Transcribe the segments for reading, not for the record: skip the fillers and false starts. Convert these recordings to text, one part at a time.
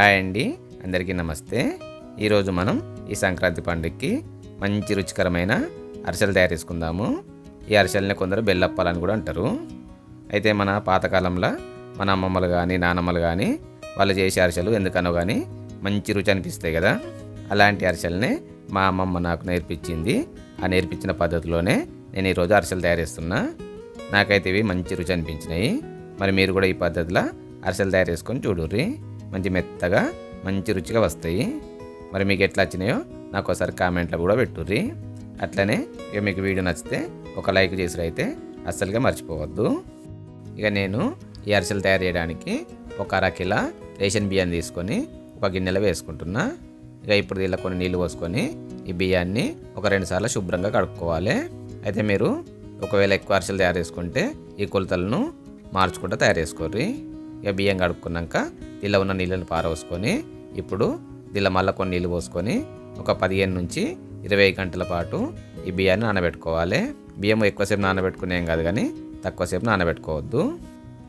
Hi అండి, అందరికీ నమస్తే. ఈరోజు మనం ఈ సంక్రాంతి పండుగకి మంచి రుచికరమైన అరిసెలు తయారు చేసుకుందాము. ఈ అరిసెల్ని కొందరు బెల్లప్పాలని కూడా అంటారు. అయితే మన పాతకాలంలో మన అమ్మమ్మలు కానీ నానమ్మలు కానీ వాళ్ళు చేసే అరిసెలు ఎందుకనో కానీ మంచి రుచి అనిపిస్తాయి కదా. అలాంటి అరిసెల్ని మా అమ్మమ్మ నాకు నేర్పించింది. ఆ నేర్పించిన పద్ధతిలోనే నేను ఈరోజు అరిసెలు తయారు చేస్తున్నా. నాకైతే ఇవి మంచి రుచి అనిపించినాయి. మరి మీరు కూడా ఈ పద్ధతిలో అరిసెలు తయారు చేసుకొని చూడుర్రి. మంచి మెత్తగా మంచి రుచిగా వస్తాయి. మరి మీకు ఎట్లా వచ్చినాయో నాకు ఒకసారి కామెంట్లో కూడా పెట్టుర్రి. అట్లనే ఇక మీకు వీడియో నచ్చితే ఒక లైక్ చేసి అయితే అస్సలుగా మర్చిపోవద్దు. ఇక నేను ఈ అరిసెలు తయారు చేయడానికి ఒక అరకిలో రేషన్ బియ్యం తీసుకొని ఒక గిన్నెలో వేసుకుంటున్నా. ఇక ఇప్పుడు దీనిలో కొన్ని నీళ్ళు పోసుకొని ఈ బియ్యాన్ని ఒక 2 సార్లు శుభ్రంగా కడుక్కోవాలి. అయితే మీరు ఒకవేళ ఎక్కువ అరిసెలు తయారు చేసుకుంటే ఈ కొలతలను మార్చుకుంటూ తయారు చేసుకోర్రి. ఇక బియ్యం కడుక్కున్నాక దీనిలో ఉన్న నీళ్ళని పారవేసుకొని ఇప్పుడు దీనిలో మళ్ళీ కొన్ని నీళ్ళు పోసుకొని ఒక 15 నుంచి 20 గంటల పాటు ఈ బియ్యాన్ని నానబెట్టుకోవాలి. బియ్యం ఎక్కువసేపు నానబెట్టుకునేం కాదు కానీ తక్కువసేపు నానబెట్టుకోవద్దు.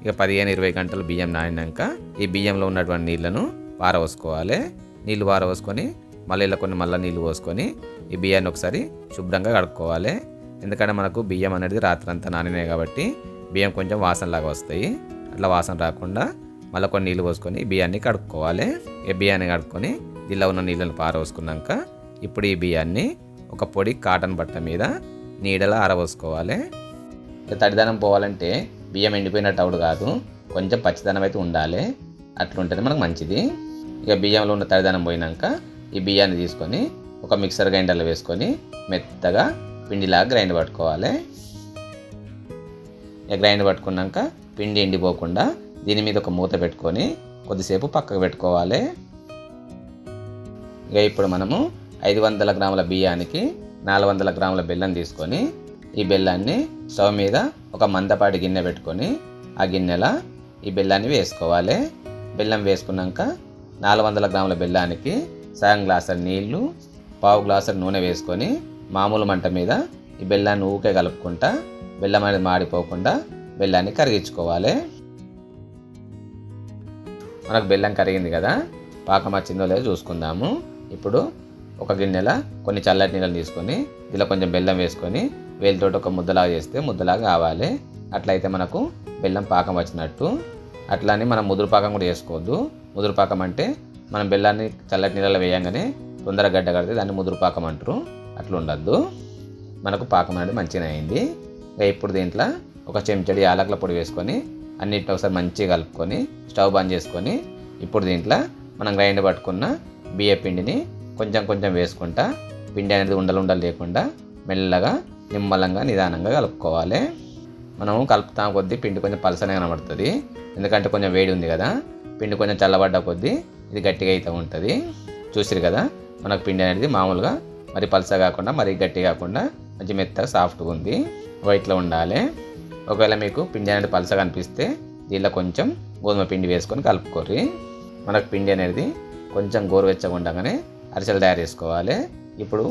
ఇక 15-20 గంటలు బియ్యం నానినాక ఈ బియ్యంలో ఉన్నటువంటి నీళ్ళను పారవేసుకోవాలి. నీళ్ళు పారవేసుకొని మళ్ళీ ఇలా కొన్ని నీళ్ళు పోసుకొని ఈ బియ్యాన్ని ఒకసారి శుభ్రంగా కడుక్కోవాలి. ఎందుకంటే మనకు బియ్యం అనేది రాత్రంతా నానినాయి కాబట్టి బియ్యం కొంచెం వాసనలాగా వస్తాయి. అట్లా వాసన రాకుండా మళ్ళీ కొన్ని నీళ్ళు పోసుకొని బియ్యాన్ని కడుక్కోవాలి. ఈ బియ్యాన్ని కడుక్కొని దీనిలో ఉన్న నీళ్ళని పారవేసుకున్నాక ఇప్పుడు ఈ బియ్యాన్ని ఒక పొడి కాటన్ బట్ట మీద నీడలా ఆరబోసుకోవాలి. తడిదనం పోవాలంటే బియ్యం ఎండిపోయినట్టు అవుడు కాదు, కొంచెం పచ్చిదనం అయితే ఉండాలి. అట్లుంటేనే మనకు మంచిది. ఇక బియ్యంలో ఉన్న తడిదనం పోయినాక ఈ బియ్యాన్ని తీసుకొని ఒక మిక్సర్ గ్రైండర్లో వేసుకొని మెత్తగా పిండిలాగా గ్రైండ్ పట్టుకోవాలి. ఇక గ్రైండ్ పట్టుకున్నాక పిండి ఎండిపోకుండా దీని మీద ఒక మూత పెట్టుకొని కొద్దిసేపు పక్కకు పెట్టుకోవాలి. ఇక ఇప్పుడు మనము 500 గ్రాముల బియ్యానికి 400 గ్రాముల బెల్లం తీసుకొని ఈ బెల్లాన్ని స్టవ్ మీద ఒక మందపాటి గిన్నె పెట్టుకొని ఆ గిన్నెలో ఈ బెల్లాన్ని వేసుకోవాలి. బెల్లం వేసుకున్నాక 400 గ్రాముల బెల్లానికి సగం గ్లాసుల నీళ్లు, పావు గ్లాసుల నూనె వేసుకొని మామూలు మంట మీద ఈ బెల్లాన్ని ఊకే కలుపుకుంటా బెల్లం అనేది మాడిపోకుండా బెల్లాన్ని కరిగించుకోవాలి. మనకు బెల్లం కరిగింది కదా, పాకం వచ్చిందో లేదో చూసుకుందాము. ఇప్పుడు ఒక గిన్నెలో కొన్ని చల్లటి నీళ్ళని తీసుకొని ఇలా కొంచెం బెల్లం వేసుకొని వేలితోటి ఒక ముద్దలాగా చేస్తే ముద్దలాగా కావాలి. అట్లయితే మనకు బెల్లం పాకం వచ్చినట్టు. అట్లా అని మనం ముదురు పాకం కూడా చేసుకోవద్దు. ముదురు పాకం అంటే మనం బెల్లాన్ని చల్లటి నీళ్ళలో వేయంగానే తొందరగా గడ్డ కడితే దాన్ని ముదురు పాకం అంటారు. అట్లా ఉండద్దు. మనకు పాకం అనేది మంచిగా అయింది. ఇప్పుడు దీంట్లో ఒక చెంచడి యాలకుల పొడి వేసుకొని అన్నిటిని ఒకసారి మంచిగా కలుపుకొని స్టవ్ బంద్ చేసుకొని ఇప్పుడు దీంట్లో మనం గ్రైండ్ పట్టుకున్న బియ్య పిండిని కొంచెం కొంచెం వేసుకుంటా పిండి అనేది ఉండలు లేకుండా మెల్లగా నిమ్మలంగా నిదానంగా కలుపుకోవాలి. మనము కలుపుతాం కొద్దీ పిండి కొంచెం పలసనే కనబడుతుంది. ఎందుకంటే కొంచెం వేడి ఉంది కదా, పిండి కొంచెం చల్లబడ్డ కొద్దీ ఇది గట్టిగా అయితే ఉంటుంది. చూసిరు కదా, మనకు పిండి అనేది మామూలుగా మరి పలస కాకుండా మరి గట్టి కాకుండా మంచి మెత్తగా సాఫ్ట్గా ఉంది. ఇట్లా ఉండాలి. ఒకవేళ మీకు పిండి అనేది పలసగా అనిపిస్తే దీనిలో కొంచెం గోధుమ పిండి వేసుకొని కలుపుకోర్రి. మనకు పిండి అనేది కొంచెం గోరువెచ్చగా ఉండగానే అరిసెలు తయారు చేసుకోవాలి. ఇప్పుడు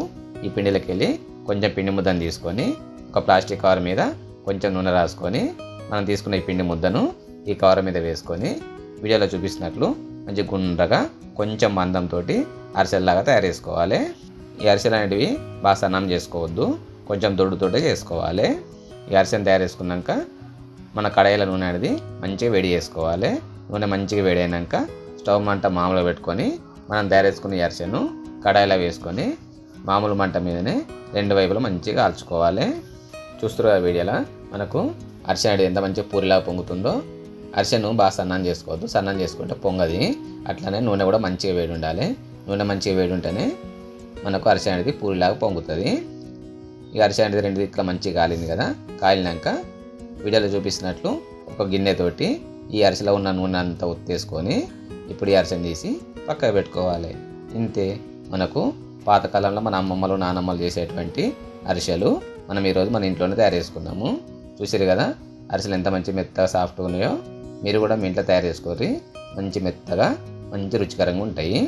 ఈ పిండిలోకి వెళ్ళి కొంచెం పిండి ముద్దను తీసుకొని ఒక ప్లాస్టిక్ కవర్ మీద కొంచెం నూనె రాసుకొని మనం తీసుకున్న ఈ పిండి ముద్దను ఈ కవర్ మీద వేసుకొని వీడియోలో చూపిస్తున్నట్లు మంచి గుండ్రగా కొంచెం మందంతో అరిసెల్లాగా తయారు చేసుకోవాలి. ఈ అరిసెలు అనేటివి బాగా సన్నం చేసుకోవద్దు, కొంచెం దొడ్డుతోటే చేసుకోవాలి. ఈ అరిసెను తయారు చేసుకున్నాక మన కడాయిల నూనె అనేది మంచిగా వేడి చేసుకోవాలి. నూనె మంచిగా వేడి అయినాక స్టవ్ మంట మామూలుగా పెట్టుకొని మనం తయారు చేసుకున్న ఈ అరిసెను కడాయిలో వేసుకొని మామూలు మంట మీదనే 2 వైపులు మంచిగా కాల్చుకోవాలి. చూస్తున్నారు వీడియోలో మనకు అరిసె అనేది ఎంత మంచిగా పూరిలాగా పొంగుతుందో. అరిసెను బాగా సన్నం చేసుకోవద్దు, సన్నం చేసుకుంటే పొంగది. అట్లనే నూనె కూడా మంచిగా వేడి ఉండాలి. నూనె మంచిగా వేడి ఉంటేనే మనకు అరిసె అనేది పూరిలాగా పొంగుతుంది. ఈ అరిసె అనేది 2 దిక్కుల మంచిగా కాలింది కదా, కాలినాక వీడియోలో చూపిస్తున్నట్లు ఒక గిన్నెతోటి ఈ అరిసెలో ఉన్న నూనె అంతా ఒత్తేసుకొని ఇప్పుడు ఈ అరిసెను తీసి పక్కకు పెట్టుకోవాలి. ఇంతే, మనకు పాతకాలంలో మన అమ్మమ్మలు నానమ్మలు చేసేటువంటి అరిసెలు మనం ఈరోజు మన ఇంట్లోనే తయారు చేసుకున్నాము. చూసారు కదా అరిసెలు ఎంత మంచి మెత్తగా సాఫ్ట్గా ఉన్నాయో. మీరు కూడా మీ ఇంట్లో తయారు చేసుకోర్రి. మంచి మెత్తగా మంచి రుచికరంగా ఉంటాయి.